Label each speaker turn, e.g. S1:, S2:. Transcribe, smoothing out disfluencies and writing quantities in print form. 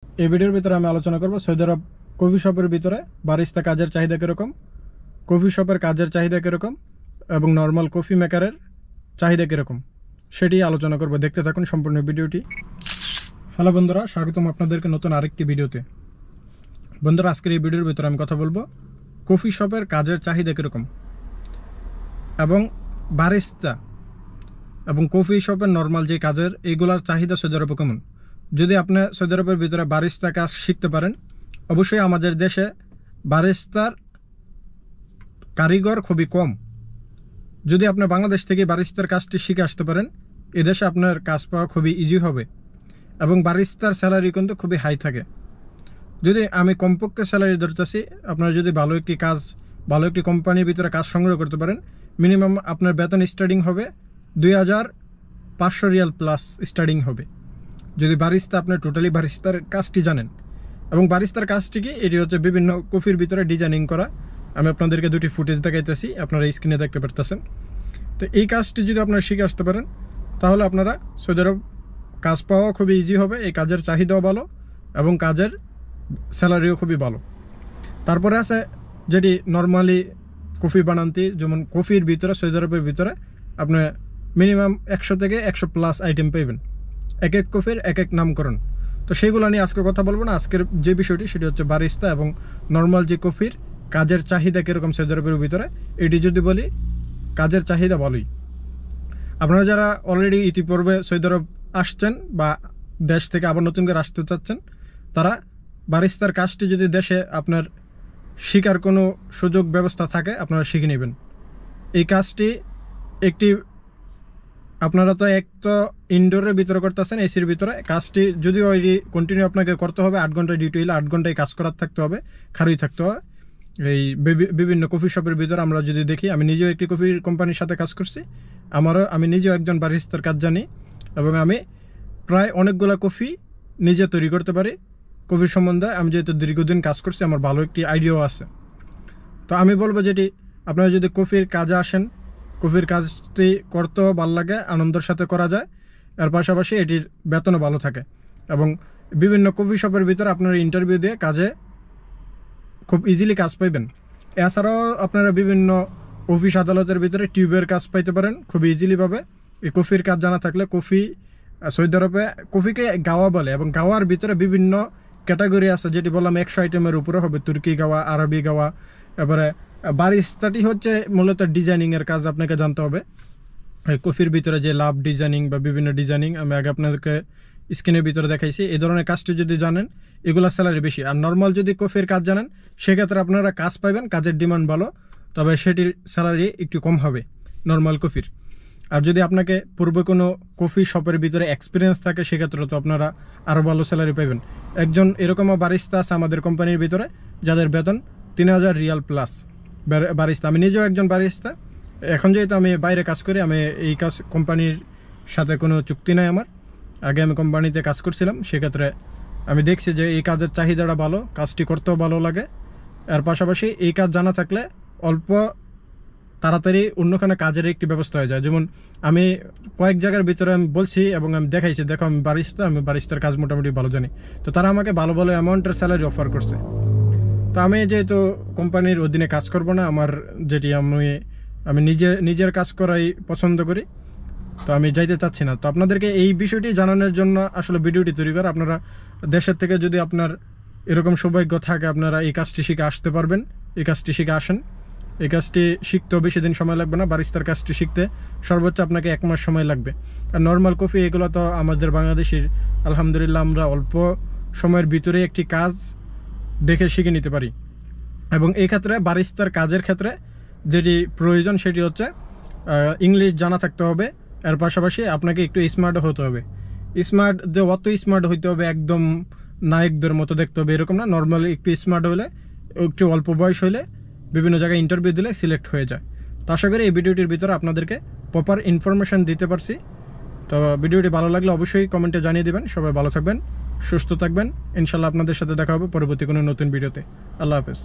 S1: এই ভিডিওর ভিতরে আমি আলোচনা করব সৌদি আরব কফি শপের ভিতরে বারিস্তা কাজের চাহিদা কীরকম, কফি শপের কাজের চাহিদা কীরকম এবং নর্মাল কফি মেকারের চাহিদা কীরকম সেটি আলোচনা করব। দেখতে থাকুন সম্পূর্ণ ভিডিওটি। হ্যালো বন্ধুরা, স্বাগতম আপনাদেরকে নতুন আরেকটি ভিডিওতে। বন্ধুরা, আজকের এই ভিডিওর ভিতরে আমি কথা বলবো কফি শপের কাজের চাহিদা কীরকম এবং বারিস্তা এবং কফি শপের নর্মাল যে কাজের এইগুলার চাহিদা সৌদি আরবে কেমন। যদি আপনি সৌদি আরবের ভিতরে বারিস্তা কাজ শিখতে পারেন, অবশ্যই আমাদের দেশে বারিস্তার কারিগর খুবই কম। যদি আপনি বাংলাদেশ থেকে বারিস্তার কাজটি শিখে আসতে পারেন, এদেশে আপনার কাজ পাওয়া খুবই ইজি হবে এবং বারিস্তার স্যালারি কিন্তু খুবই হাই থাকে। যদি আমি কমপক্ষে স্যালারি ধরতেছি, আপনার যদি ভালো একটি কাজ, ভালো একটি কোম্পানির ভিতরে কাজ সংগ্রহ করতে পারেন, মিনিমাম আপনার বেতন স্টার্টিং হবে 2500 রিয়াল প্লাস স্টার্টিং হবে। যদি বারিস্তা আপনি টোটালি বারিস্তার কাজটি জানেন। এবং বারিস্তার কাজটি কি, এটি হচ্ছে বিভিন্ন কফির ভিতরে ডিজাইনিং করা। আমি আপনাদেরকে দুটি ফুটেজ দেখাইতেছি, আপনারা স্ক্রিনে দেখতে পারতেছেন। তো এই কাজটি যদি আপনারা শিখে আসতে পারেন, তাহলে আপনারা সৌদি আরব কাজ পাওয়া খুবই ইজি হবে। এই কাজের চাহিদাও ভালো এবং কাজের স্যালারিও খুবই ভালো। তারপরে আছে যেটি নর্মালি কফি বানান্তি, যেমন কফির ভিতরে সৌদি আরবের ভিতরে আপনি মিনিমাম 100 থেকে 100 প্লাস আইটেম পাইবেন, এক এক কফির এক এক নামকরণ। তো সেইগুলো নিয়ে আজকে কথা বলবো না। আজকের যে বিষয়টি সেটি হচ্ছে বারিস্তা এবং নর্মাল যে কফির কাজের চাহিদা কীরকম সৌদি আরবের ভিতরে। এটি যদি বলি, কাজের চাহিদা ভালোই। আপনারা যারা অলরেডি ইতিপূর্বে সৌদি আরব আসছেন বা দেশ থেকে আবার নতুন করে আসতে চাচ্ছেন, তারা বারিস্তার কাজটি যদি দেশে আপনার শিখার কোনো সুযোগ ব্যবস্থা থাকে, আপনারা শিখে নেবেন। এই কাজটি একটি, আপনারা তো এক তো ইনডোরের ভিতরে করতেছেন, এসির ভিতরে। কাজটি যদিও ওই কন্টিনিউ আপনাকে করতে হবে, 8 ঘন্টা ডিউটি হলে 8 ঘন্টায় কাজ করার থাকতে হবে, খারুই থাকতে হবে। এই বিভিন্ন কফি শপের ভিতরে আমরা যদি দেখি, আমি নিজেও একটি কফির কোম্পানির সাথে কাজ করছি, আমি নিজেও একজন বারিস্তার কাজ জানি এবং আমি প্রায় অনেকগুলো কফি নিজে তৈরি করতে পারি। কফির সম্বন্ধে আমি যেহেতু দীর্ঘদিন কাজ করছি, আমার ভালো একটি আইডিয়াও আছে। তো আমি বলবো যেটি, আপনারা যদি কফির কাজে আসেন, কফির কাজটি করতেও ভালো লাগে, আনন্দের সাথে করা যায়। এর পাশাপাশি এটির বেতনও ভালো থাকে এবং বিভিন্ন কফি শপের ভিতরে আপনারা ইন্টারভিউ দিয়ে কাজে খুব ইজিলি কাজ পাইবেন। এছাড়াও আপনারা বিভিন্ন অফিস আদালতের ভিতরে টিউবের কাজ পাইতে পারেন খুব ইজিলিভাবে। এই কফির কাজ জানা থাকলে, কফি সৌদি আরবে কফিকে গাওয়া বলে এবং গাওয়ার ভিতরে বিভিন্ন ক্যাটাগরি আছে, যেটি বললাম 100 আইটেমের উপরে হবে। তুর্কি গাওয়া, আরবি গাওয়া। এবারে বারিস্তাটি হচ্ছে মূলত ডিজাইনিংয়ের কাজ, আপনাকে জানতে হবে। কফির ভিতরে যে লাভ ডিজাইনিং বা বিভিন্ন ডিজাইনিং আমি আগে আপনাদেরকে স্ক্রিনের ভিতরে দেখাইছি, এই ধরনের কাজটি যদি জানেন, এগুলো স্যালারি বেশি। আর নর্মাল যদি কফির কাজ জানেন, সেক্ষেত্রে আপনারা কাজ পাইবেন, কাজের ডিমান্ড ভালো, তবে সেটির স্যালারি একটু কম হবে নর্মাল কফির। আর যদি আপনাকে পূর্বে কোনো কফি শপের ভিতরে এক্সপিরিয়েন্স থাকে, সেক্ষেত্রে তো আপনারা আরও ভালো স্যালারি পাইবেন। একজন এরকমও বারিস্তা আছে আমাদের কোম্পানির ভিতরে, যাদের বেতন 3000 রিয়াল প্লাস বারিস্তা। আমি নিজেও একজন বারিস্তা। এখন যেহেতু আমি বাইরে কাজ করি, আমি এই কাজ কোম্পানির সাথে কোনো চুক্তি নাই আমার। আগে আমি কোম্পানিতে কাজ করছিলাম, সেক্ষেত্রে আমি দেখছি যে এই কাজের চাহিদাটা ভালো, কাজটি করতেও ভালো লাগে। এর পাশাপাশি এই কাজ জানা থাকলে অল্প তাড়াতাড়ি অন্যখানে কাজের একটি ব্যবস্থা হয়ে যায়। যেমন আমি কয়েক জায়গার ভিতরে আমি বলছি এবং আমি দেখাইছি, দেখো আমি বারিস্তার কাজ মোটামুটি ভালো জানি। তো তারা আমাকে ভালো ভালো অ্যামাউন্টের স্যালারি অফার করছে। তো আমি যেহেতু কোম্পানির অধীনে কাজ করব না, আমার যেটি আমি নিজের কাজ করাই পছন্দ করি, তো আমি যাইতে চাচ্ছি না। তো আপনাদেরকে এই বিষয়টি জানানোর জন্য আসলে ভিডিওটি তৈরি করা। আপনারা দেশের থেকে যদি আপনার এরকম সৌভাগ্য থাকে, আপনারা এই কাজটি শিখে আসতে পারবেন। এই কাজটি শিখে আসেন। এই কাজটি শিখতেও বেশি দিন সময় লাগবে না। বারিস্তার কাজটি শিখতে সর্বোচ্চ আপনাকে 1 মাস সময় লাগবে। আর নর্মাল কফি এগুলো তো আমাদের বাংলাদেশের আলহামদুলিল্লাহ আমরা অল্প সময়ের ভিতরে একটি কাজ দেখে শিখে নিতে পারি। এবং এই ক্ষেত্রে বারিস্তার কাজের ক্ষেত্রে যেটি প্রয়োজন, সেটি হচ্ছে ইংলিশ জানা থাকতে হবে। এর পাশাপাশি আপনাকে একটু স্মার্টও হতে হবে। স্মার্ট যে অত স্মার্ট হইতে হবে, একদম নায়কদের মতো দেখতে হবে এরকম না। নর্মালি একটু স্মার্ট হলে, একটু অল্প বয়স হলে বিভিন্ন জায়গায় ইন্টারভিউ দিলে সিলেক্ট হয়ে যায়। তো আশা করি এই ভিডিওটির ভিতরে আপনাদেরকে প্রপার ইনফরমেশান দিতে পারছি। তো ভিডিওটি ভালো লাগলে অবশ্যই কমেন্টে জানিয়ে দেবেন। সবাই ভালো থাকবেন, সুস্থ থাকবেন। ইনশাল্লাহ আপনাদের সাথে দেখা হবে পরবর্তী কোনো নতুন ভিডিওতে। আল্লাহ হাফেজ।